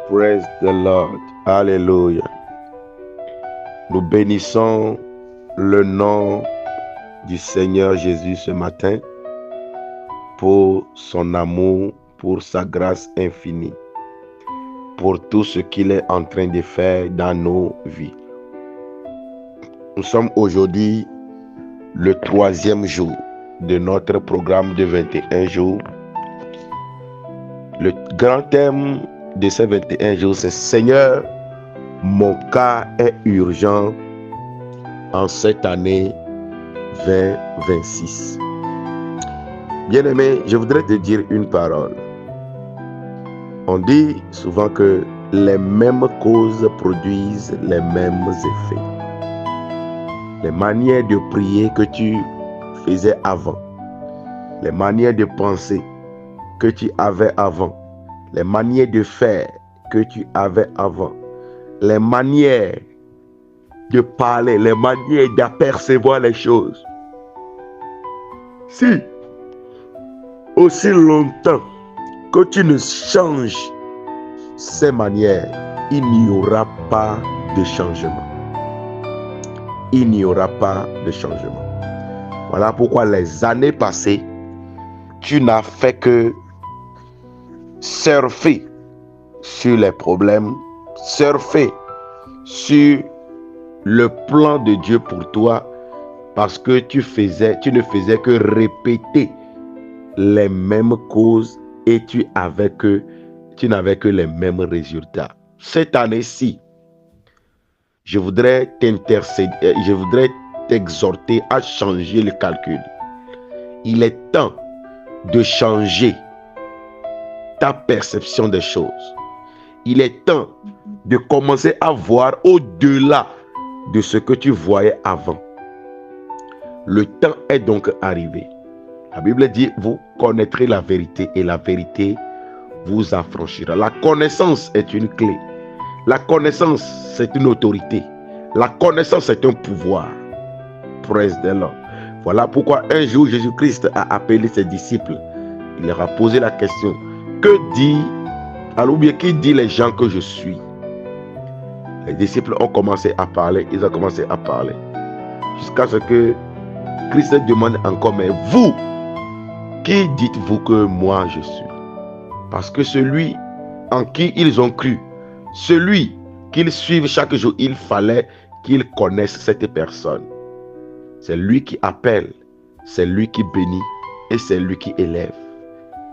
Praise the Lord. Alléluia. Nous bénissons le nom du Seigneur Jésus ce matin pour son amour, pour sa grâce infinie, pour tout ce qu'il est en train de faire dans nos vies. Nous sommes aujourd'hui le 3e jour de notre programme de 21 jours. Le grand thème de ces 21 jours, c'est Seigneur, mon cas est urgent en cette année 2026. Bien-aimé, je voudrais te dire une parole. On dit souvent que les mêmes causes produisent les mêmes effets. Les manières de prier que tu faisais avant, les manières de penser que tu avais avant, les manières de faire que tu avais avant, les manières de parler, les manières d'apercevoir les choses. Si aussi longtemps que tu ne changes ces manières, il n'y aura pas de changement. Il n'y aura pas de changement. Voilà pourquoi les années passées, tu n'as fait que surfer sur les problèmes, surfer sur le plan de Dieu pour toi, parce que tu ne faisais que répéter les mêmes causes et tu n'avais que les mêmes résultats. Cette année-ci, je voudrais t'exhorter à changer le calcul. Il est temps de changer ta perception des choses. Il est temps de commencer à voir au-delà de ce que tu voyais avant. Le temps est donc arrivé. La Bible dit, vous connaîtrez la vérité et la vérité vous affranchira. La connaissance est une clé. La connaissance, c'est une autorité. La connaissance, c'est un pouvoir. Praise the Lord. Voilà pourquoi un jour, Jésus-Christ a appelé ses disciples. Il leur a posé la question, qui dit les gens que je suis? Les disciples ont commencé à parler, ils ont commencé à parler. Jusqu'à ce que Christ demande encore, mais vous, qui dites-vous que moi je suis? Parce que celui en qui ils ont cru, celui qu'ils suivent chaque jour, il fallait qu'ils connaissent cette personne. C'est lui qui appelle, c'est lui qui bénit et c'est lui qui élève.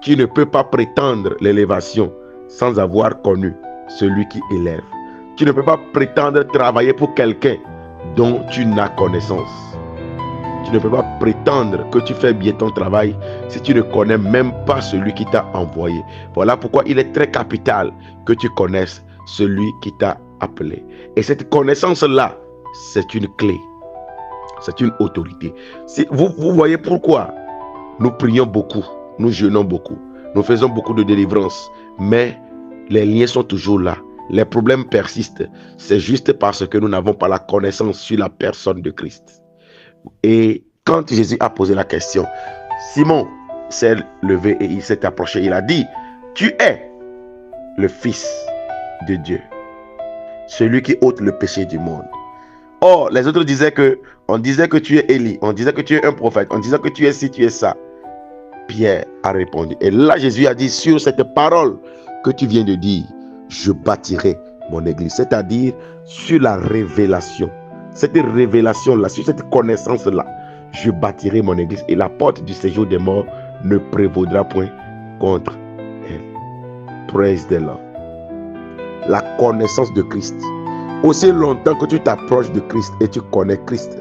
Tu ne peux pas prétendre l'élévation sans avoir connu celui qui élève. Tu ne peux pas prétendre travailler pour quelqu'un dont tu n'as connaissance. Tu ne peux pas prétendre que tu fais bien ton travail si tu ne connais même pas celui qui t'a envoyé. Voilà pourquoi il est très capital que tu connaisses celui qui t'a appelé. Et cette connaissance-là, c'est une clé. C'est une autorité. Si vous voyez pourquoi nous prions beaucoup, nous jeûnons beaucoup, nous faisons beaucoup de délivrance, mais les liens sont toujours là. Les problèmes persistent. C'est juste parce que nous n'avons pas la connaissance sur la personne de Christ. Et quand Jésus a posé la question, Simon s'est levé et il s'est approché. Il a dit, tu es le Fils de Dieu, celui qui ôte le péché du monde. Or, les autres on disait que tu es Élie, on disait que tu es un prophète, on disait que tu es ci, tu es ça. Pierre a répondu. Et là, Jésus a dit, sur cette parole que tu viens de dire, je bâtirai mon église. C'est-à-dire sur la révélation. Cette révélation-là, sur cette connaissance-là, je bâtirai mon église. Et la porte du séjour des morts ne prévaudra point contre elle. Praise the Lord. La connaissance de Christ. Aussi longtemps que tu t'approches de Christ et tu connais Christ,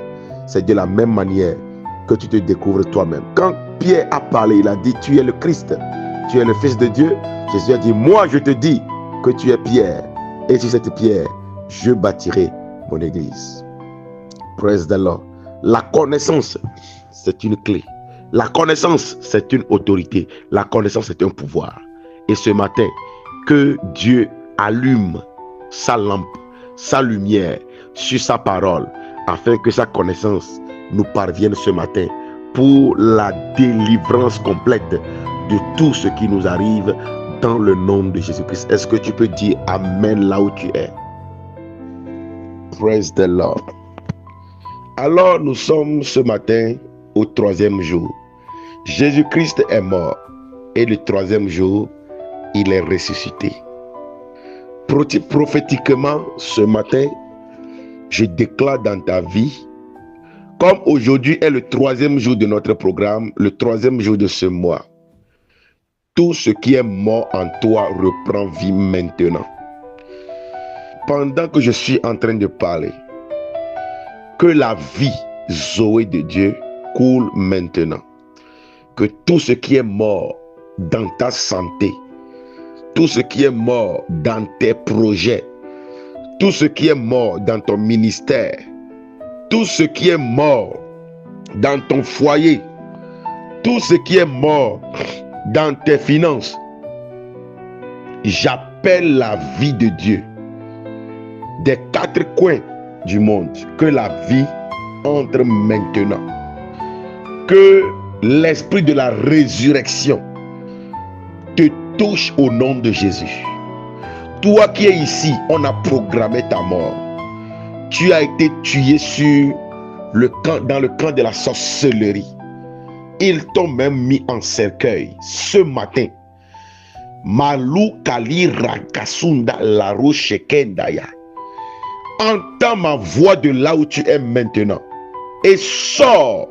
c'est de la même manière que tu te découvres toi-même. Quand Pierre a parlé, il a dit, tu es le Christ, tu es le Fils de Dieu. Jésus a dit, moi je te dis que tu es Pierre, et sur cette pierre, je bâtirai mon église. Praise the Lord. La connaissance, c'est une clé. La connaissance, c'est une autorité. La connaissance, c'est un pouvoir. Et ce matin, que Dieu allume sa lampe, sa lumière sur sa parole, afin que sa connaissance nous parvienne ce matin pour la délivrance complète de tout ce qui nous arrive dans le nom de Jésus-Christ. Est-ce que tu peux dire Amen là où tu es? Praise the Lord. Alors, nous sommes ce matin au 3e jour. Jésus-Christ est mort et le 3e jour, il est ressuscité. Prophétiquement, ce matin, je déclare dans ta vie, comme aujourd'hui est le 3e jour de notre programme, le 3e jour de ce mois, tout ce qui est mort en toi reprend vie maintenant. Pendant que je suis en train de parler, que la vie Zoé de Dieu coule maintenant. Que tout ce qui est mort dans ta santé, tout ce qui est mort dans tes projets, tout ce qui est mort dans ton ministère, tout ce qui est mort dans ton foyer, tout ce qui est mort dans tes finances, j'appelle la vie de Dieu des 4 coins du monde, que la vie entre maintenant, que l'esprit de la résurrection te touche au nom de Jésus. Toi qui es ici, on a programmé ta mort. Tu as été tué dans le camp de la sorcellerie. Ils t'ont même mis en cercueil ce matin. Malou Kali Rakasunda Laro Shekendaya. Entends ma voix de là où tu es maintenant et sors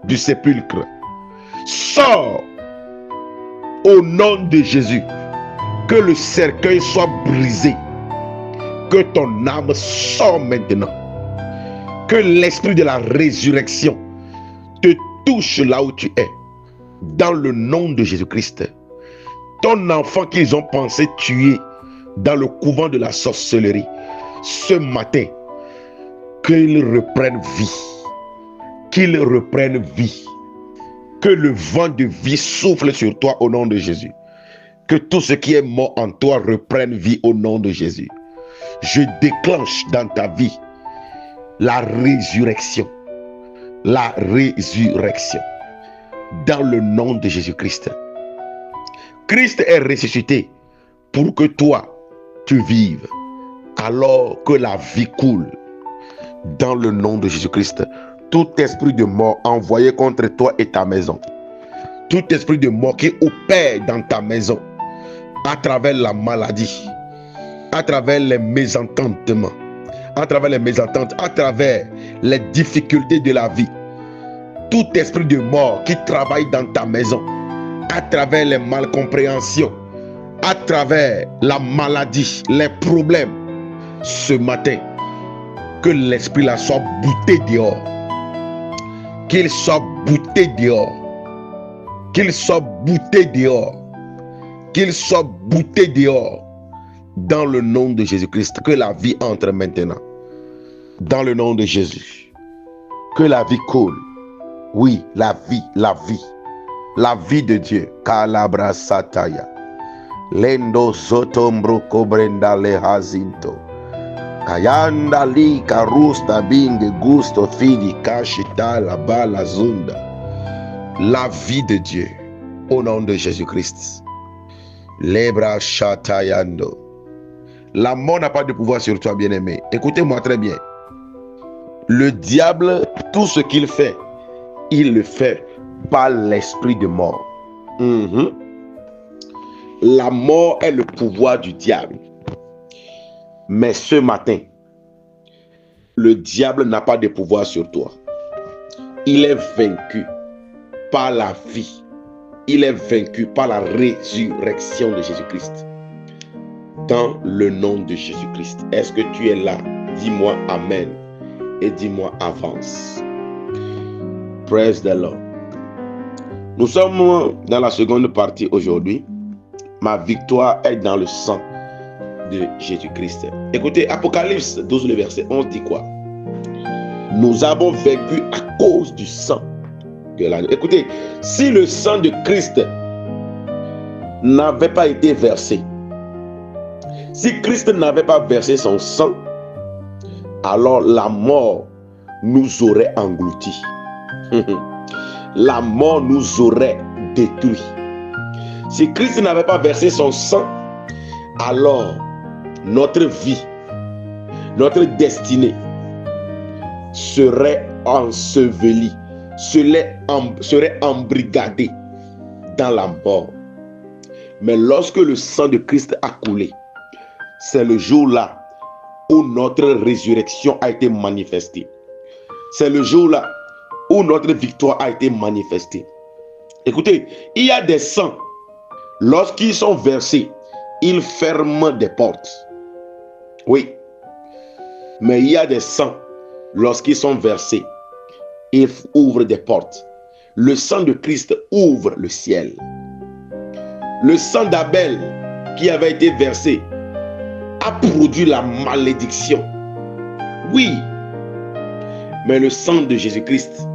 du sépulcre. Sors au nom de Jésus. Que le cercueil soit brisé. Que ton âme sorte maintenant. Que l'esprit de la résurrection te touche là où tu es. Dans le nom de Jésus-Christ. Ton enfant qu'ils ont pensé tuer dans le couvent de la sorcellerie, ce matin, qu'il reprenne vie. Qu'il reprenne vie. Que le vent de vie souffle sur toi au nom de Jésus. Que tout ce qui est mort en toi reprenne vie au nom de Jésus. Je déclenche dans ta vie la résurrection. La résurrection. Dans le nom de Jésus-Christ. Christ est ressuscité pour que toi, tu vives. Alors que la vie coule. Dans le nom de Jésus-Christ. Tout esprit de mort envoyé contre toi et ta maison. Tout esprit de mort qui opère dans ta maison. À travers la maladie. À travers les mésententements. À travers les mésententes. À travers les difficultés de la vie. Tout esprit de mort qui travaille dans ta maison. À travers les malcompréhensions. À travers la maladie. Les problèmes. Ce matin. Que l'esprit là soit bouté dehors. Qu'il soit bouté dehors. Qu'il soit bouté dehors. Qu'il soit bouté dehors. Dans le nom de Jésus-Christ. Que la vie entre maintenant. Dans le nom de Jésus. Que la vie coule. Oui, la vie, la vie. La vie de Dieu. Kalabra sataya. Lendo zotombro kobrenda le hazinto. Kayanda li karusta binge gusto fidi kashita la bala zunda. La vie de Dieu. Au nom de Jésus-Christ. Lebra Shatayando. La mort n'a pas de pouvoir sur toi, bien-aimé. Écoutez-moi très bien. Le diable, tout ce qu'il fait, il le fait par l'esprit de mort. La mort est le pouvoir du diable. Mais ce matin, le diable n'a pas de pouvoir sur toi. Il est vaincu par la vie. Il est vaincu par la résurrection de Jésus-Christ. Dans le nom de Jésus-Christ. Est-ce que tu es là? Dis-moi Amen. Et dis-moi avance. Praise the Lord. Nous sommes dans la seconde partie aujourd'hui. Ma victoire est dans le sang de Jésus-Christ. Écoutez, Apocalypse 12, le verset 11 dit quoi? Nous avons vaincu à cause du sang de l'agneau. Écoutez, si le sang de Christ n'avait pas été versé, si Christ n'avait pas versé son sang, alors la mort nous aurait engloutis. La mort nous aurait détruits. Si Christ n'avait pas versé son sang, alors notre vie, notre destinée serait ensevelie, serait embrigadée dans la mort. Mais lorsque le sang de Christ a coulé, c'est le jour-là où notre résurrection a été manifestée. C'est le jour-là où notre victoire a été manifestée. Écoutez, il y a des sangs, lorsqu'ils sont versés, ils ferment des portes. Oui. Mais il y a des sangs, lorsqu'ils sont versés, ils ouvrent des portes. Le sang de Christ ouvre le ciel. Le sang d'Abel qui avait été versé a produit la malédiction. Oui. Mais le sang de Jésus-Christ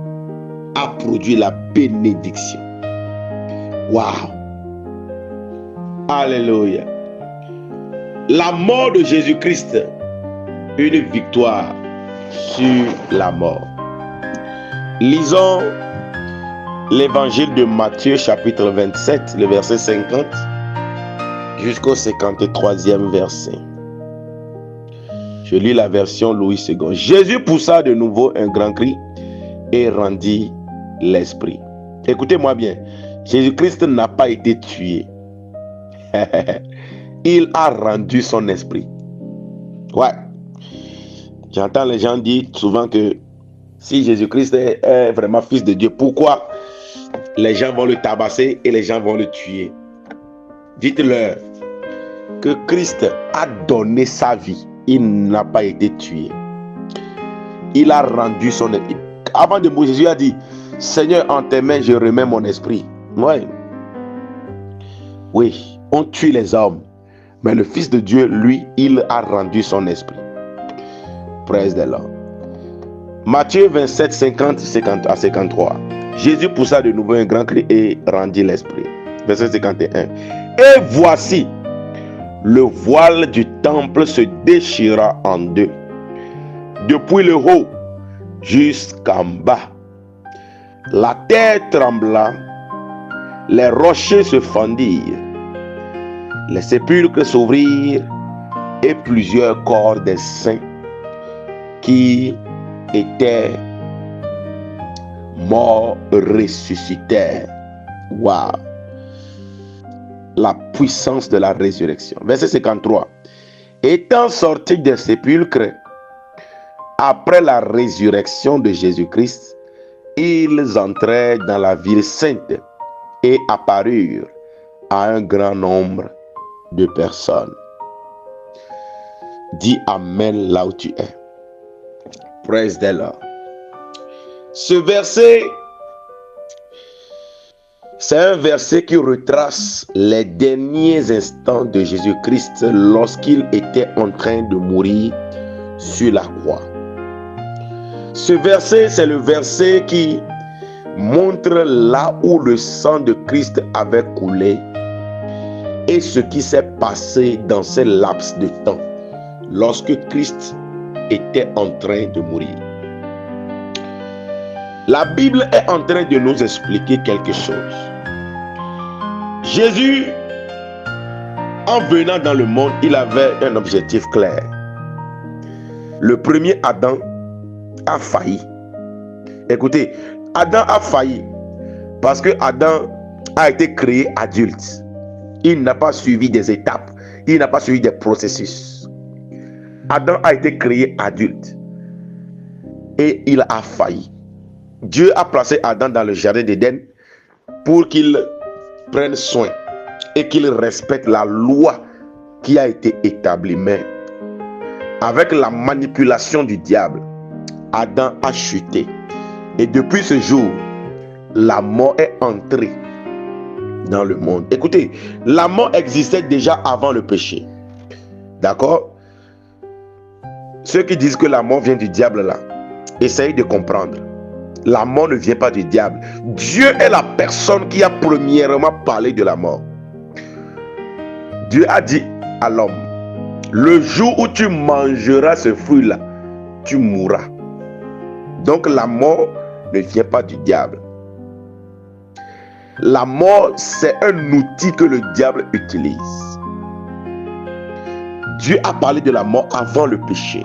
a produit la bénédiction. Waouh. Alléluia. La mort de Jésus-Christ, une victoire sur la mort. Lisons l'évangile de Matthieu chapitre 27, le verset 50 jusqu'au 53e verset. Je lis la version Louis II. Jésus poussa de nouveau un grand cri et rendit l'esprit. Écoutez-moi bien, Jésus-Christ n'a pas été tué. Il a rendu son esprit. Ouais. J'entends les gens dire souvent que si Jésus-Christ est vraiment fils de Dieu, pourquoi les gens vont le tabasser et les gens vont le tuer? Dites-leur que Christ a donné sa vie. Il n'a pas été tué. Il a rendu son esprit. Avant de mourir, Jésus a dit, Seigneur, en tes mains, je remets mon esprit. Ouais. Oui, on tue les hommes. Mais le Fils de Dieu, lui, il a rendu son esprit. Praise the Lord. Matthieu 27, 50 à 53. Jésus poussa de nouveau un grand cri et rendit l'esprit. Verset 51. Et voici, le voile du temple se déchira en deux, depuis le haut jusqu'en bas. La terre trembla, les rochers se fendirent, les sépulcres s'ouvrirent et plusieurs corps des saints qui étaient morts ressuscitèrent. Waouh! La puissance de la résurrection. Verset 53. Étant sortis des sépulcres après la résurrection de Jésus-Christ, ils entrèrent dans la ville sainte et apparurent à un grand nombre de personnes. Dis Amen là où tu es. Praise the Lord. Ce verset, c'est un verset qui retrace les derniers instants de Jésus-Christ lorsqu'il était en train de mourir sur la croix. Ce verset, c'est le verset qui montre là où le sang de Christ avait coulé et ce qui s'est passé dans ces laps de temps lorsque Christ était en train de mourir. La Bible est en train de nous expliquer quelque chose. Jésus, en venant dans le monde, il avait un objectif clair. Le premier Adam a failli. Écoutez, Adam a failli parce que Adam a été créé adulte. Il n'a pas suivi des étapes. Il n'a pas suivi des processus. Adam a été créé adulte et il a failli. Dieu a placé Adam dans le jardin d'Éden pour qu'il prenne soin et qu'il respecte la loi qui a été établie. Mais avec la manipulation du diable, Adam a chuté. Et depuis ce jour, la mort est entrée dans le monde. Écoutez, la mort existait déjà avant le péché. D'accord? Ceux qui disent que la mort vient du diable là, essayez de comprendre. La mort ne vient pas du diable. Dieu est la personne qui a premièrement parlé de la mort. Dieu a dit à l'homme, le jour où tu mangeras ce fruit-là, tu mourras. Donc la mort ne vient pas du diable. La mort, c'est un outil que le diable utilise. Dieu a parlé de la mort avant le péché.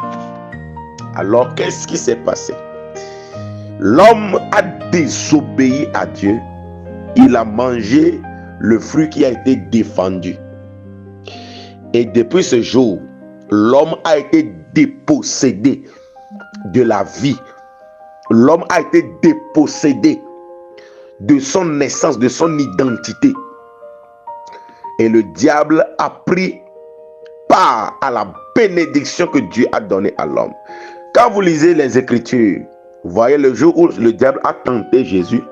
Alors, qu'est-ce qui s'est passé? L'homme a désobéi à Dieu. Il a mangé le fruit qui a été défendu. Et depuis ce jour, l'homme a été dépossédé de la vie. L'homme a été dépossédé de son naissance, de son identité. Et le diable a pris part à la bénédiction que Dieu a donnée à l'homme. Quand vous lisez les Écritures, vous voyez le jour où le diable a tenté Jésus.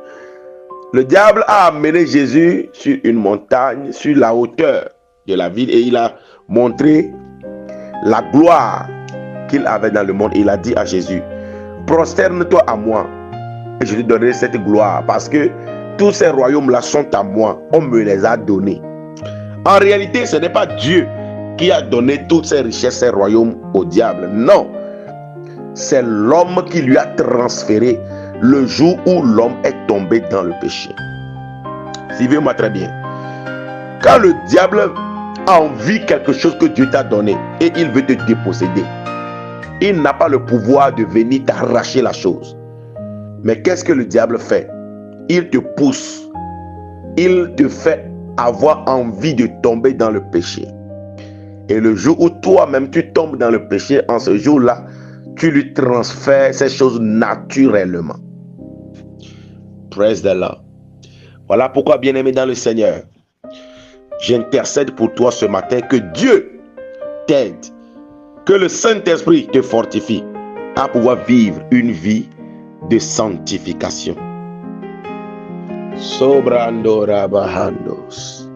Le diable a amené Jésus sur une montagne, sur la hauteur de la ville, et il a montré la gloire qu'il avait dans le monde. Il a dit à Jésus, prosterne-toi à moi et je te donnerai cette gloire, parce que tous ces royaumes-là sont à moi, on me les a donnés. En réalité, ce n'est pas Dieu qui a donné toutes ces richesses, ces royaumes au diable. Non, c'est l'homme qui lui a transféré le jour où l'homme est tombé dans le péché. Suivez-moi très bien. Quand le diable a envie quelque chose que Dieu t'a donné et il veut te déposséder, il n'a pas le pouvoir de venir t'arracher la chose. Mais qu'est-ce que le diable fait? Il te pousse. Il te fait avoir envie de tomber dans le péché. Et le jour où toi-même tu tombes dans le péché, en ce jour-là, tu lui transfères ces choses naturellement. Praise the Lord. Voilà pourquoi, bien-aimé dans le Seigneur, j'intercède pour toi ce matin, que Dieu t'aide, que le Saint-Esprit te fortifie à pouvoir vivre une vie de sanctification. Sobrando rabahandos.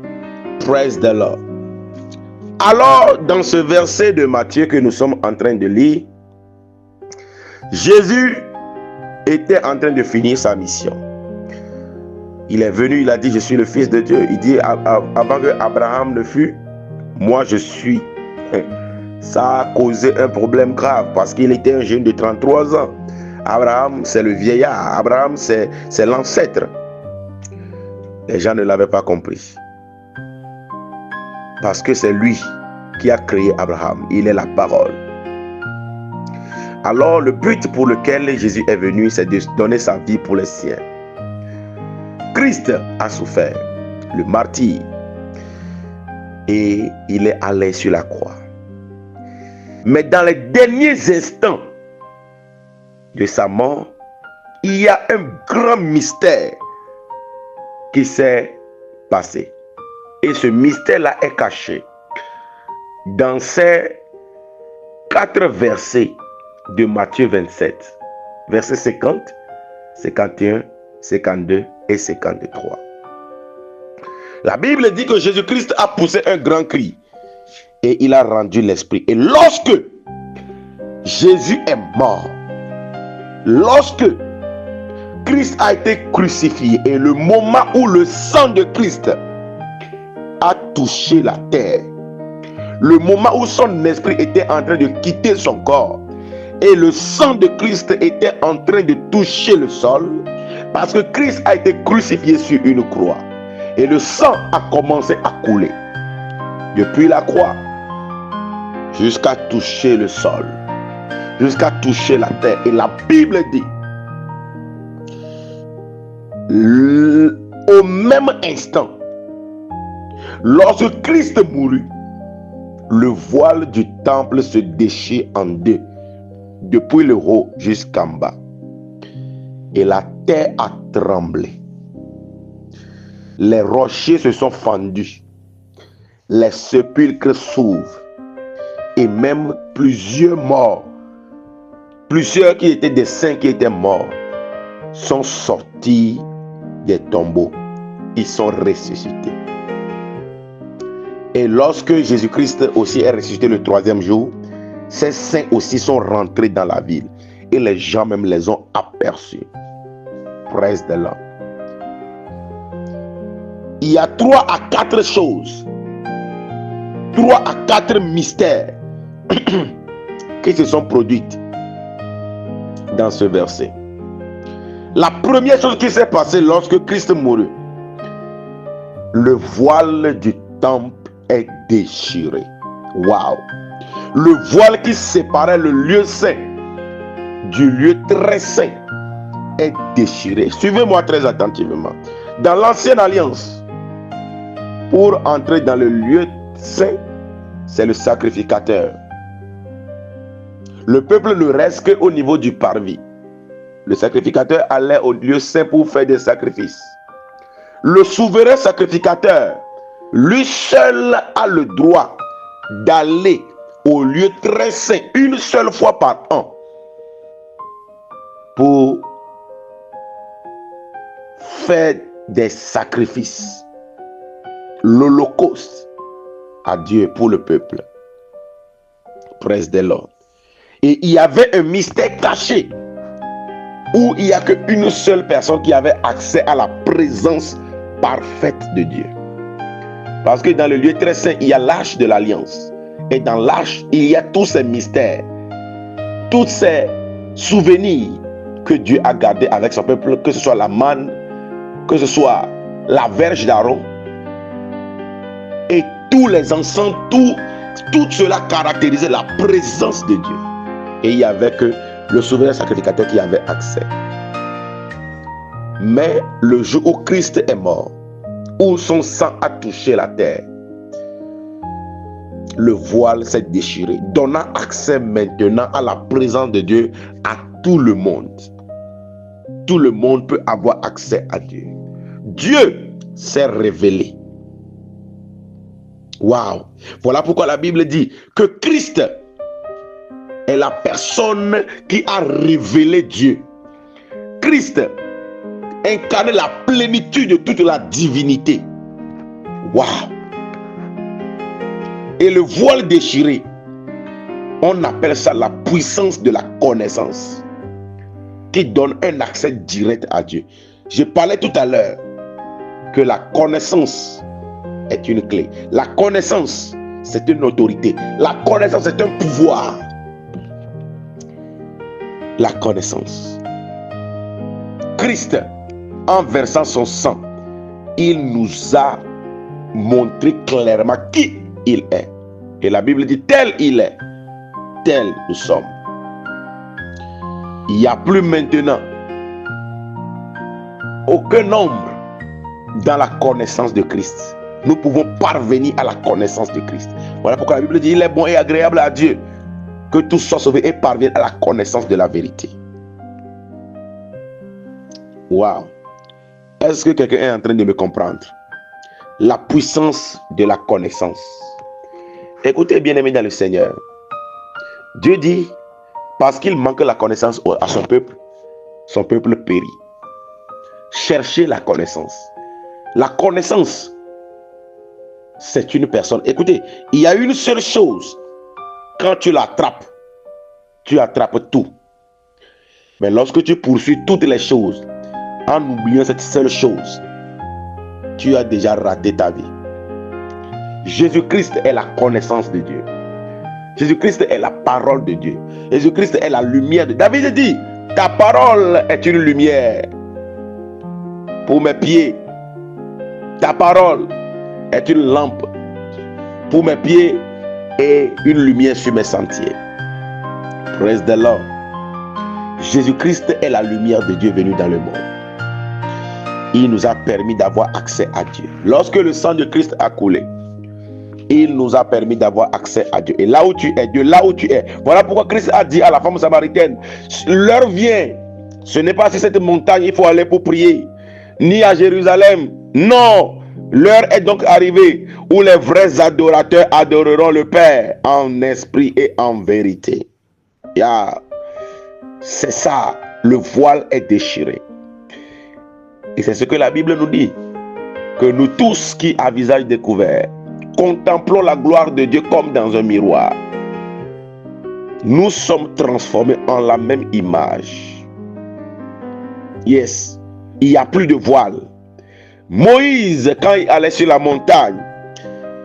Praise the Lord. Alors, dans ce verset de Matthieu que nous sommes en train de lire, Jésus était en train de finir sa mission. Il est venu, il a dit, je suis le Fils de Dieu. Il dit, avant que Abraham ne fût, moi je suis. Ça a causé un problème grave parce qu'il était un jeune de 33 ans. Abraham, c'est le vieillard. Abraham, c'est l'ancêtre. Les gens ne l'avaient pas compris. Parce que c'est lui qui a créé Abraham. Il est la parole. Alors, le but pour lequel Jésus est venu, c'est de donner sa vie pour les siens. Christ a souffert le martyre et il est allé sur la croix. Mais dans les derniers instants de sa mort, il y a un grand mystère qui s'est passé. Et ce mystère-là est caché dans ces 4 versets de Matthieu 27. Versets 50, 51, 52 et 53. La Bible dit que Jésus-Christ a poussé un grand cri et il a rendu l'esprit. Et lorsque Jésus est mort, lorsque Christ a été crucifié et le moment où le sang de Christ a touché la terre, le moment où son esprit était en train de quitter son corps et le sang de Christ était en train de toucher le sol, parce que Christ a été crucifié sur une croix et le sang a commencé à couler depuis la croix jusqu'à toucher le sol, jusqu'à toucher la terre. Et la Bible dit, au même instant, lorsque Christ mourut, le voile du temple se déchire en deux, depuis le haut jusqu'en bas. Et la terre a tremblé. Les rochers se sont fendus. Les sépulcres s'ouvrent. Et même plusieurs morts, plusieurs qui étaient des saints qui étaient morts, sont sortis des tombeaux. Ils sont ressuscités. Et lorsque Jésus-Christ aussi est ressuscité le 3e jour, ces saints aussi sont rentrés dans la ville. Et les gens même les ont aperçus. Praise the Lord. Il y a 3 à 4 choses, 3 à 4 mystères qui se sont produites dans ce verset. La première chose qui s'est passée lorsque Christ mourut, le voile du temple est déchiré. Waouh! Le voile qui séparait le lieu saint du lieu très saint est déchiré. Suivez-moi très attentivement. Dans l'ancienne alliance, pour entrer dans le lieu saint, c'est le sacrificateur. Le peuple ne reste qu'au niveau du parvis. Le sacrificateur allait au lieu saint pour faire des sacrifices. Le souverain sacrificateur, lui seul a le droit d'aller au lieu très saint une seule fois par an pour faire des sacrifices, l'holocauste à Dieu pour le peuple. Praise the Lord. Et il y avait un mystère caché où il n'y a qu'une seule personne qui avait accès à la présence parfaite de Dieu. Parce que dans le lieu très saint, il y a l'arche de l'alliance. Et dans l'arche, il y a tous ces mystères, tous ces souvenirs que Dieu a gardés avec son peuple, que ce soit la manne, que ce soit la verge d'Aaron, et tous les encens, tout cela caractérisait la présence de Dieu. Et il n'y avait que le souverain sacrificateur qui avait accès. Mais le jour où Christ est mort, où son sang a touché la terre, le voile s'est déchiré, donnant accès maintenant à la présence de Dieu à tout le monde. Tout le monde peut avoir accès à Dieu. Dieu s'est révélé. Waouh! Voilà pourquoi la Bible dit que Christ est la personne qui a révélé Dieu. Christ incarne la plénitude de toute la divinité. Waouh! Et le voile déchiré, on appelle ça la puissance de la connaissance, qui donne un accès direct à Dieu. Je parlais tout à l'heure que la connaissance est une clé. La connaissance, c'est une autorité. La connaissance, c'est un pouvoir. La connaissance. Christ, en versant son sang, il nous a montré clairement qui il est. Et la Bible dit, tel il est, tel nous sommes. Il n'y a plus maintenant aucun nombre dans la connaissance de Christ. Nous pouvons parvenir à la connaissance de Christ. Voilà pourquoi la Bible dit, il est bon et agréable à Dieu que tous soient sauvés et parviennent à la connaissance de la vérité. Waouh! Est-ce que quelqu'un est en train de me comprendre? La puissance de la connaissance. Écoutez, bien-aimés dans le Seigneur. Dieu dit, parce qu'il manque la connaissance à son peuple périt. Cherchez la connaissance. La connaissance, c'est une personne. Écoutez, il y a une seule chose. Quand tu l'attrapes, tu attrapes tout. Mais lorsque tu poursuis toutes les choses, en oubliant cette seule chose, tu as déjà raté ta vie. Jésus-Christ est la connaissance de Dieu. Jésus-Christ est la parole de Dieu. Jésus-Christ est la lumière de Dieu. David dit, ta parole est une lumière pour mes pieds. Ta parole est une lampe pour mes pieds et une lumière sur mes sentiers. Praise the Lord. Jésus-Christ est la lumière de Dieu venue dans le monde. Il nous a permis d'avoir accès à Dieu. Lorsque le sang de Christ a coulé, il nous a permis d'avoir accès à Dieu. Et là où tu es, Dieu, là où tu es. Voilà pourquoi Christ a dit à la femme samaritaine, l'heure vient, ce n'est pas sur cette montagne il faut aller pour prier, ni à Jérusalem. Non, l'heure est donc arrivée où les vrais adorateurs adoreront le Père en esprit et en vérité. C'est ça, le voile est déchiré. Et c'est ce que la Bible nous dit, que nous tous qui à visage découvert contemplons la gloire de Dieu comme dans un miroir, nous sommes transformés en la même image. Yes, il n'y a plus de voile. Moïse, quand il allait sur la montagne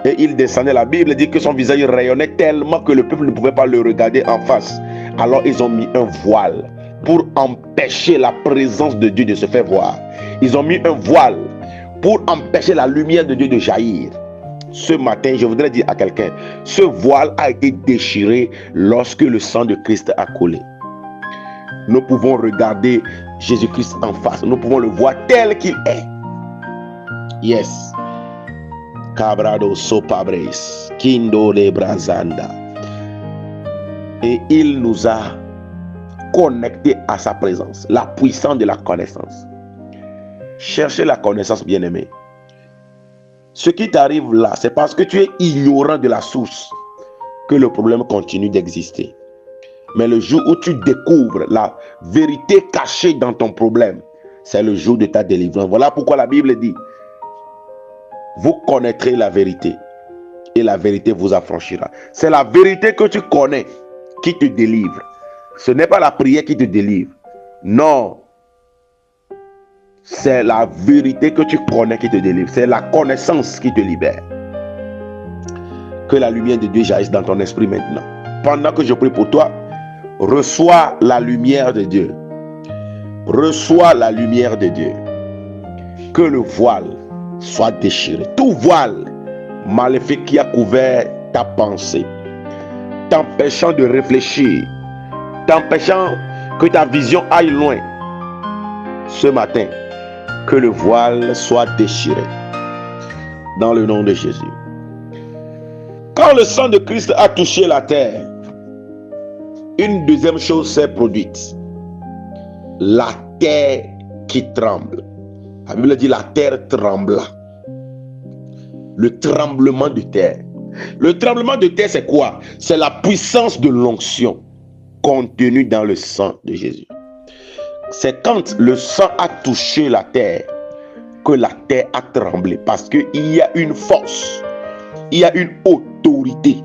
et il descendait, la Bible dit que son visage rayonnait tellement que le peuple ne pouvait pas le regarder en face. Alors ils ont mis un voile pour empêcher la présence de Dieu de se faire voir. Ils ont mis un voile pour empêcher la lumière de Dieu de jaillir. Ce matin, je voudrais dire à quelqu'un, ce voile a été déchiré lorsque le sang de Christ a coulé. Nous pouvons regarder Jésus-Christ en face. Nous pouvons le voir tel qu'il est. Yes. Cabrado sopabres, kindo de brazanda. Et il nous a connectés à sa présence, la puissance de la connaissance. Cherchez la connaissance, bien-aimé. Ce qui t'arrive là, c'est parce que tu es ignorant de la source que le problème continue d'exister. Mais le jour où tu découvres la vérité cachée dans ton problème, c'est le jour de ta délivrance. Voilà pourquoi la Bible dit, vous connaîtrez la vérité et la vérité vous affranchira. C'est la vérité que tu connais qui te délivre. Ce n'est pas la prière qui te délivre. Non. C'est la vérité que tu connais qui te délivre. C'est la connaissance qui te libère. Que la lumière de Dieu jaillisse dans ton esprit maintenant. Pendant que je prie pour toi, reçois la lumière de Dieu. Reçois la lumière de Dieu. Que le voile soit déchiré. Tout voile maléfique qui a couvert ta pensée, t'empêchant de réfléchir, t'empêchant que ta vision aille loin. Ce matin, que le voile soit déchiré. Dans le nom de Jésus. Quand le sang de Christ a touché la terre, une deuxième chose s'est produite. La terre qui tremble. La Bible dit la terre trembla. Le tremblement de terre. Le tremblement de terre, c'est quoi? C'est la puissance de l'onction contenue dans le sang de Jésus. C'est quand le sang a touché la terre que la terre a tremblé. Parce qu'il y a une force, il y a une autorité,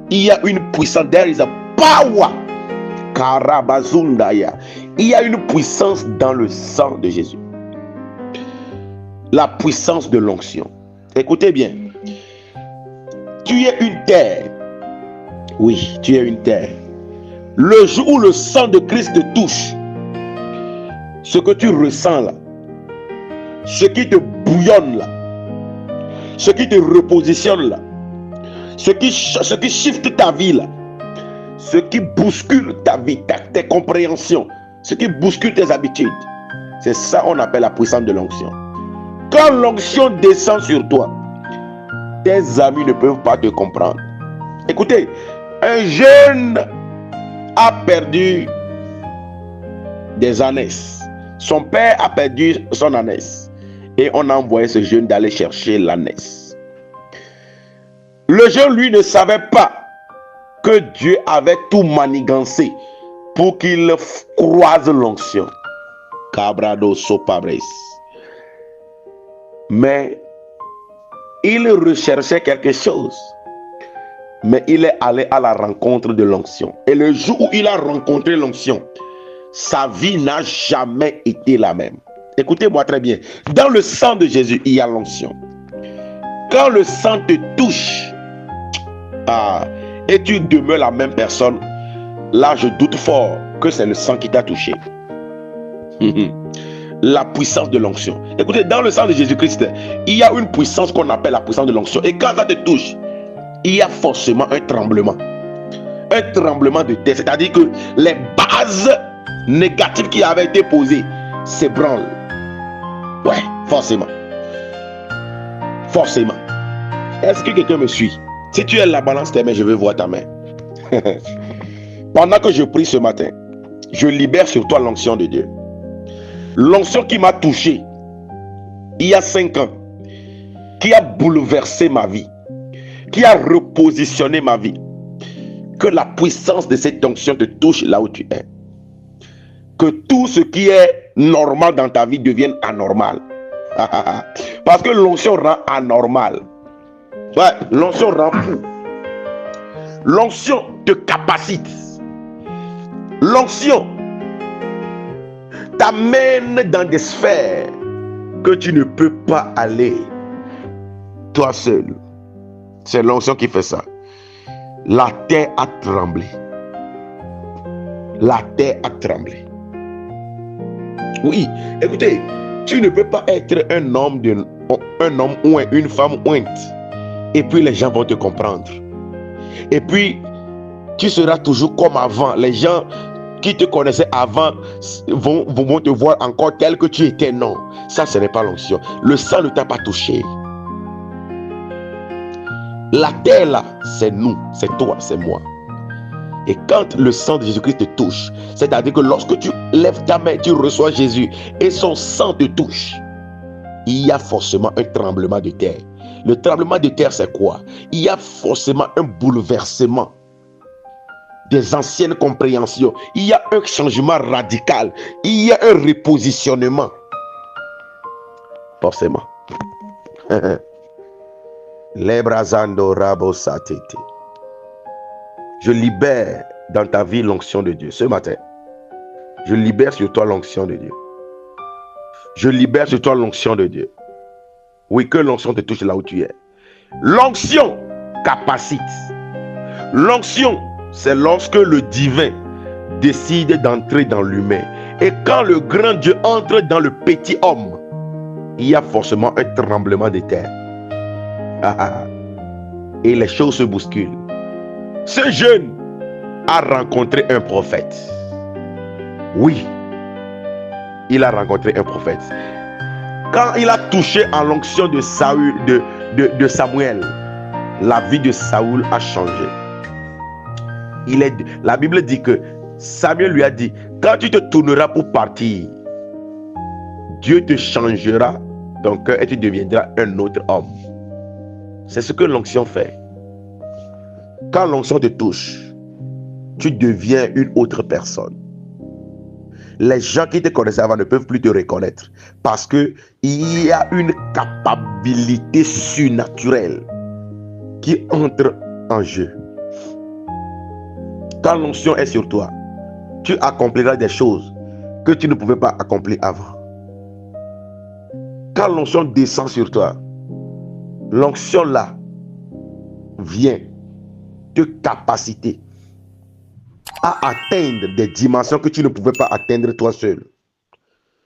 il y a une puissance. There is a power. Karabazundaya. Il y a une puissance dans le sang de Jésus. La puissance de l'onction. Écoutez bien. Tu es une terre. Oui, tu es une terre. Le jour où le sang de Christ te touche, ce que tu ressens là, ce qui te bouillonne là, ce qui te repositionne là, ce qui shift ta vie là, ce qui bouscule ta vie, tes compréhensions, ce qui bouscule tes habitudes, c'est ça qu'on appelle la puissance de l'onction. Quand l'onction descend sur toi, tes amis ne peuvent pas te comprendre. Écoutez, un jeune a perdu des ânesses. Son père a perdu son ânesse. Et on a envoyé ce jeune d'aller chercher l'ânesse. Le jeune, lui, ne savait pas que Dieu avait tout manigancé pour qu'il croise l'onction. Cabrado sopabres. Mais il recherchait quelque chose. Mais il est allé à la rencontre de l'onction. Et le jour où il a rencontré l'onction, sa vie n'a jamais été la même. Écoutez-moi très bien. Dans le sang de Jésus, il y a l'onction. Quand le sang te touche, et tu demeures la même personne, là je doute fort que c'est le sang qui t'a touché. La puissance de l'onction. Écoutez, dans le sang de Jésus-Christ, il y a une puissance qu'on appelle la puissance de l'onction. Et quand ça te touche, il y a forcément un tremblement. Un tremblement de terre. C'est-à-dire que les bases négatives qui avaient été posées s'ébranlent. Ouais, forcément. Forcément. Est-ce que quelqu'un me suit? Si tu es la balance tes mains, je veux voir ta main. Pendant que je prie ce matin, je libère sur toi l'onction de Dieu. L'onction qui m'a touché il y a 5 ans, qui a bouleversé ma vie, qui a repositionné ma vie. Que la puissance de cette onction te touche là où tu es. Que tout ce qui est normal dans ta vie devienne anormal. Parce que l'onction rend anormal. Ouais, l'onction rend fou. L'onction te capacite. L'onction t'amène dans des sphères que tu ne peux pas aller toi seul. C'est l'onction qui fait ça. La terre a tremblé. La terre a tremblé. Oui, écoutez, tu ne peux pas être un homme un homme ou une femme ointe. Et puis les gens vont te comprendre. Et puis, tu seras toujours comme avant. Les gens qui te connaissaient avant vont te voir encore tel que tu étais. Non, ça ce n'est pas l'onction. Le sang ne t'a pas touché. La terre là, c'est nous, c'est toi, c'est moi. Et quand le sang de Jésus-Christ te touche, c'est-à-dire que lorsque tu lèves ta main, tu reçois Jésus et son sang te touche, il y a forcément un tremblement de terre. Le tremblement de terre, c'est quoi? Il y a forcément un bouleversement des anciennes compréhensions. Il y a un changement radical. Il y a un repositionnement. Forcément. Lebrazando rabo satete. Je libère dans ta vie l'onction de Dieu. Ce matin, je libère sur toi l'onction de Dieu. Je libère sur toi l'onction de Dieu. Oui, que l'onction te touche là où tu es. L'onction capacite. L'onction, c'est lorsque le divin décide d'entrer dans l'humain. Et quand le grand Dieu entre dans le petit homme, il y a forcément un tremblement de terre. Et les choses se bousculent. Ce jeune a rencontré un prophète. Oui, il a rencontré un prophète. Quand il a touché en l'onction de Samuel, la vie de Saoul a changé. La Bible dit que Samuel lui a dit, quand tu te tourneras pour partir, Dieu te changera ton cœur et tu deviendras un autre homme. C'est ce que l'onction fait. Quand l'onction te touche, tu deviens une autre personne. Les gens qui te connaissaient avant ne peuvent plus te reconnaître parce qu'il y a une capacité surnaturelle qui entre en jeu. Quand l'onction est sur toi, tu accompliras des choses que tu ne pouvais pas accomplir avant. Quand l'onction descend sur toi, l'onction là vient te capaciter à atteindre des dimensions que tu ne pouvais pas atteindre toi seul.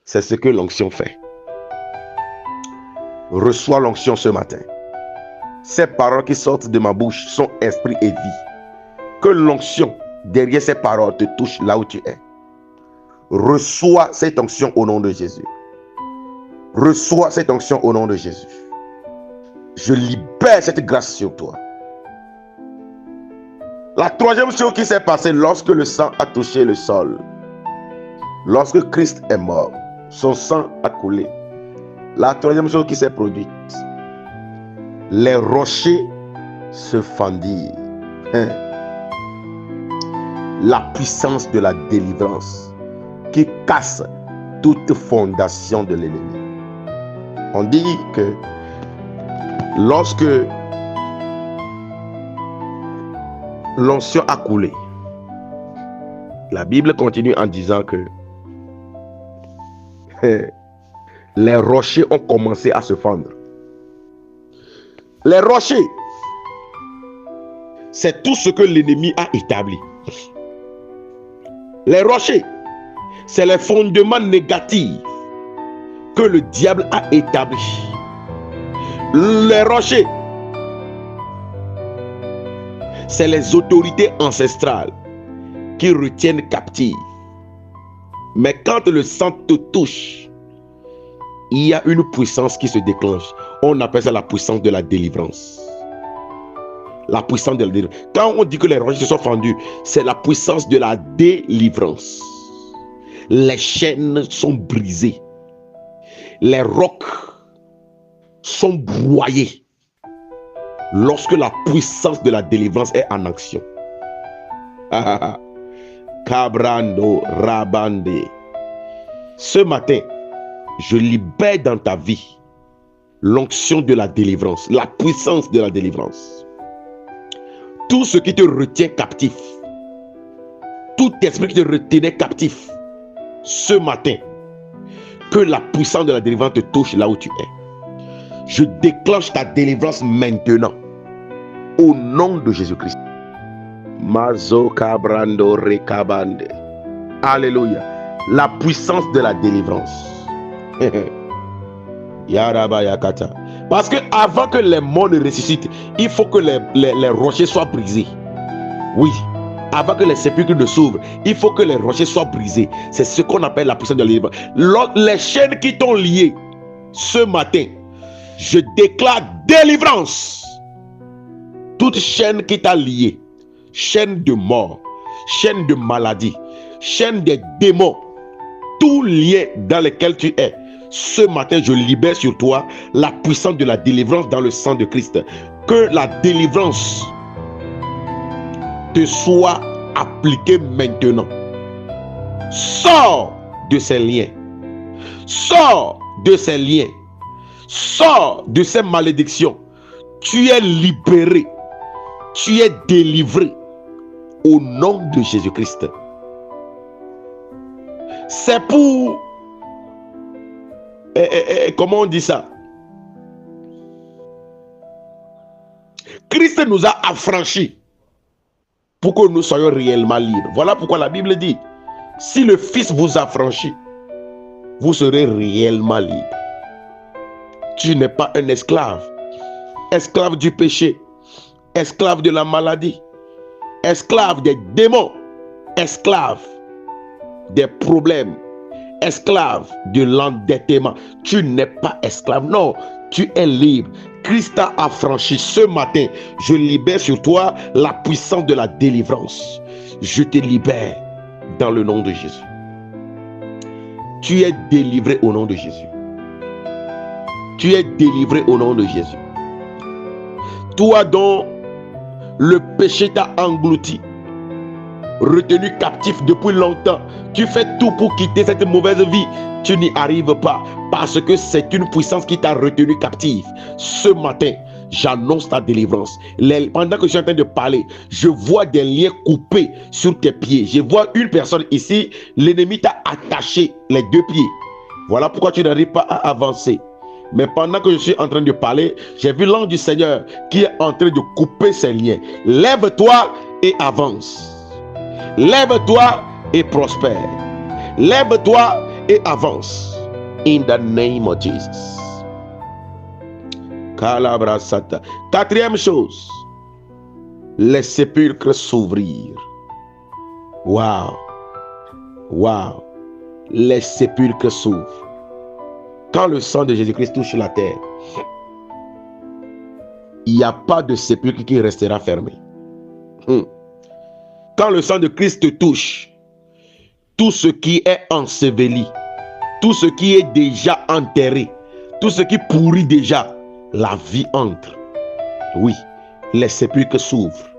C'est ce que l'onction fait. Reçois l'onction ce matin. Ces paroles qui sortent de ma bouche sont esprit et vie. Que l'onction derrière ces paroles te touche là où tu es. Reçois cette onction au nom de Jésus. Reçois cette onction au nom de Jésus. Je libère cette grâce sur toi. La troisième chose qui s'est passée lorsque le sang a touché le sol, lorsque Christ est mort, son sang a coulé. La troisième chose qui s'est produite, les rochers se fendirent. La puissance de la délivrance qui casse toute fondation de l'ennemi. On dit que lorsque l'onction a coulé, la Bible continue en disant que les rochers ont commencé à se fendre. Les rochers, c'est tout ce que l'ennemi a établi. Les rochers, c'est les fondements négatifs que le diable a établis. Les rochers, c'est les autorités ancestrales qui retiennent captifs. Mais quand le sang te touche, il y a une puissance qui se déclenche. On appelle ça la puissance de la délivrance. La puissance de la délivrance. Quand on dit que les rochers se sont fendus, c'est la puissance de la délivrance. Les chaînes sont brisées. Les rocs sont broyés. Lorsque la puissance de la délivrance est en action. Cabrando Rabande. Ce matin, je libère dans ta vie l'onction de la délivrance, la puissance de la délivrance. Tout ce qui te retient captif, tout esprit qui te retenait captif, ce matin, que la puissance de la délivrance te touche là où tu es. Je déclenche ta délivrance maintenant, au nom de Jésus-Christ. Mazo Cabrando Recabande. Alléluia. La puissance de la délivrance. Yaraba Yakata. Parce que avant que les morts ne ressuscitent, il faut que les rochers soient brisés. Oui. Avant que les sépulcres ne s'ouvrent, il faut que les rochers soient brisés. C'est ce qu'on appelle la puissance de la délivrance. Les chaînes qui t'ont lié ce matin, je déclare délivrance. Toute chaîne qui t'a lié, chaîne de mort, chaîne de maladie, chaîne des démons, tout lié dans lequel tu es, ce matin je libère sur toi la puissance de la délivrance dans le sang de Christ. Que la délivrance te soit appliquée maintenant. Sors de ces liens, sors de ces liens, sors de ces malédictions. Tu es libéré, tu es délivré au nom de Jésus-Christ. C'est pour, comment on dit ça? Christ nous a affranchis pour que nous soyons réellement libres. Voilà pourquoi la Bible dit, si le Fils vous affranchit, vous serez réellement libre. Tu n'es pas un esclave, esclave du péché, esclave de la maladie, esclave des démons, esclave des problèmes, esclave de l'endettement. Tu n'es pas esclave, non, tu es libre. Christ t'a affranchi. Ce matin, je libère sur toi la puissance de la délivrance. Je te libère dans le nom de Jésus. Tu es délivré au nom de Jésus. Tu es délivré au nom de Jésus. Toi dont le péché t'a englouti, retenu captif depuis longtemps, tu fais tout pour quitter cette mauvaise vie, tu n'y arrives pas parce que c'est une puissance qui t'a retenu captif. Ce matin, j'annonce ta délivrance. Pendant que je suis en train de parler, je vois des liens coupés sur tes pieds. Je vois une personne ici, l'ennemi t'a attaché les deux pieds. Voilà pourquoi tu n'arrives pas à avancer. Mais pendant que je suis en train de parler, j'ai vu l'ange du Seigneur qui est en train de couper ces liens. Lève-toi et avance. Lève-toi et prospère. Lève-toi et avance. In the name of Jesus. Calabrasata. Quatrième chose, les sépulcres s'ouvrir. Wow. Wow. Les sépulcres s'ouvrent. Quand le sang de Jésus-Christ touche la terre, il n'y a pas de sépulcre qui restera fermé. Quand le sang de Christ te touche, tout ce qui est enseveli, tout ce qui est déjà enterré, tout ce qui pourrit déjà, la vie entre. Oui, les sépulcres s'ouvrent.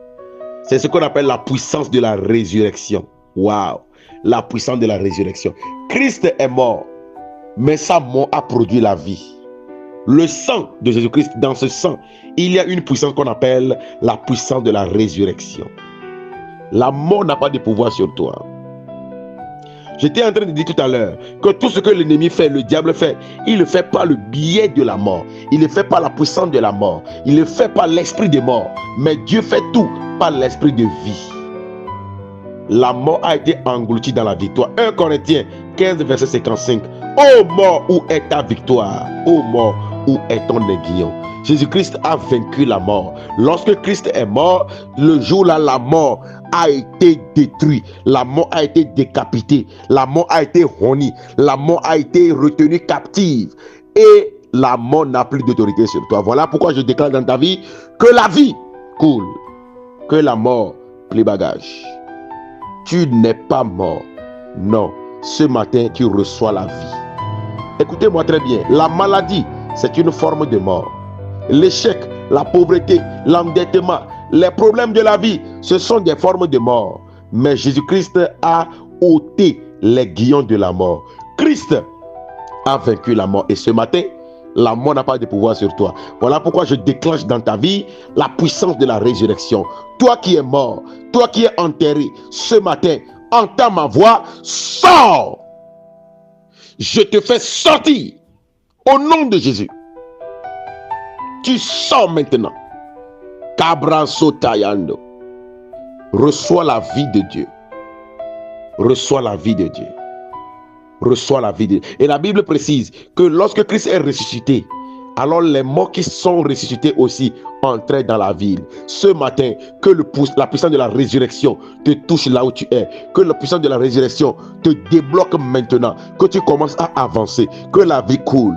C'est ce qu'on appelle la puissance de la résurrection. Waouh, la puissance de la résurrection. Christ est mort, mais sa mort a produit la vie. Le sang de Jésus-Christ, dans ce sang, il y a une puissance qu'on appelle la puissance de la résurrection. La mort n'a pas de pouvoir sur toi. J'étais en train de dire tout à l'heure que tout ce que l'ennemi fait, le diable fait, il ne le fait pas le biais de la mort. Il ne le fait pas la puissance de la mort. Il ne le fait pas l'esprit de mort. Mais Dieu fait tout par l'esprit de vie. La mort a été engloutie dans la victoire. 1 Corinthiens 15, verset 55. Ô mort, où est ta victoire? Ô mort, où est ton aiguillon? Jésus-Christ a vaincu la mort. Lorsque Christ est mort, le jour-là, la mort a été détruite. La mort a été décapitée. La mort a été honnie. La mort a été retenue captive. Et la mort n'a plus d'autorité sur toi. Voilà pourquoi je déclare dans ta vie que la vie coule. Que la mort plie bagage. Tu n'es pas mort. Non. Ce matin, tu reçois la vie. Écoutez-moi très bien. La maladie, c'est une forme de mort. L'échec, la pauvreté, l'endettement, les problèmes de la vie, ce sont des formes de mort. Mais Jésus-Christ a ôté les guillons de la mort. Christ a vaincu la mort. Et ce matin, la mort n'a pas de pouvoir sur toi. Voilà pourquoi je déclenche dans ta vie la puissance de la résurrection. Toi qui es mort, toi qui es enterré, ce matin, entends ma voix, sors. Je te fais sortir au nom de Jésus. Tu sors maintenant. Cabra sotayando. Reçois la vie de Dieu. Reçois la vie de Dieu. reçoit la vie. Et la Bible précise que lorsque Christ est ressuscité, alors les morts qui sont ressuscités aussi entraient dans la ville. Ce matin, que la puissance de la résurrection te touche là où tu es. Que la puissance de la résurrection te débloque maintenant. Que tu commences à avancer. Que la vie coule.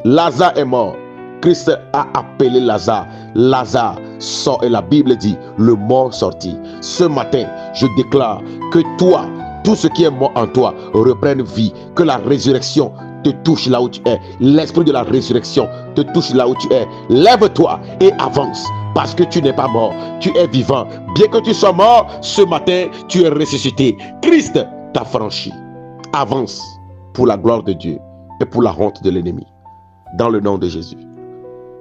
Lazare est mort. Christ a appelé Lazare. Lazare sort et la Bible dit, le mort sortit. Ce matin, je déclare que toi, tout ce qui est mort en toi reprenne vie. Que la résurrection te touche là où tu es. L'esprit de la résurrection te touche là où tu es. Lève-toi et avance parce que tu n'es pas mort. Tu es vivant. Bien que tu sois mort, ce matin, tu es ressuscité. Christ t'a franchi. Avance pour la gloire de Dieu et pour la honte de l'ennemi. Dans le nom de Jésus.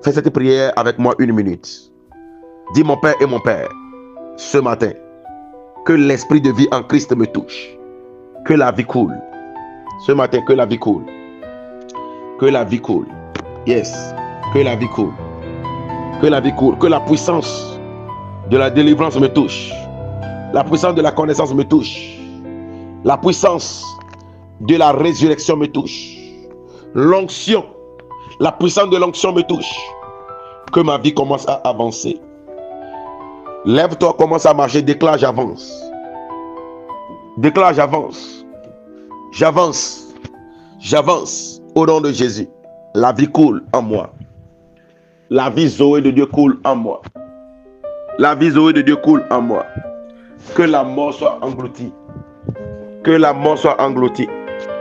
Fais cette prière avec moi 1 minute. Dis mon Père et mon Père, ce matin, que l'esprit de vie en Christ me touche. Que la vie coule. Ce matin, que la vie coule. Que la vie coule. Yes. Que la vie coule. Que la vie coule. Que la puissance de la délivrance me touche. La puissance de la connaissance me touche. La puissance de la résurrection me touche. L'onction. La puissance de l'onction me touche. Que ma vie commence à avancer. Lève-toi, commence à marcher. Déclare, j'avance. Déclare, j'avance. J'avance. J'avance au nom de Jésus. La vie coule en moi. La vie Zoé de Dieu coule en moi. La vie Zoé de Dieu coule en moi. Que la mort soit engloutie. Que la mort soit engloutie.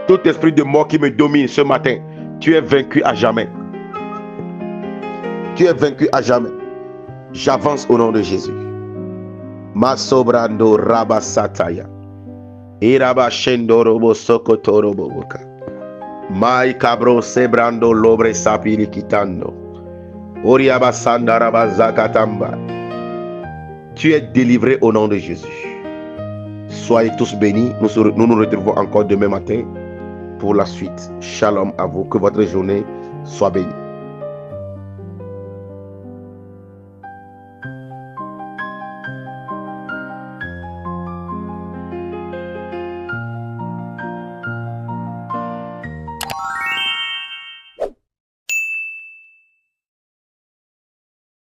Tout esprit de mort qui me domine ce matin, tu es vaincu à jamais. Tu es vaincu à jamais. J'avance au nom de Jésus. Masobrando rabasataya. Iraba shendo robo sokotoro boboka. Mai cabro sebrando lobre sapiri kitando. Oriaba sandaraba zakatamba. Tu es délivré au nom de Jésus. Soyez tous bénis. Nous nous retrouvons encore demain matin pour la suite. Shalom à vous. Que votre journée soit bénie.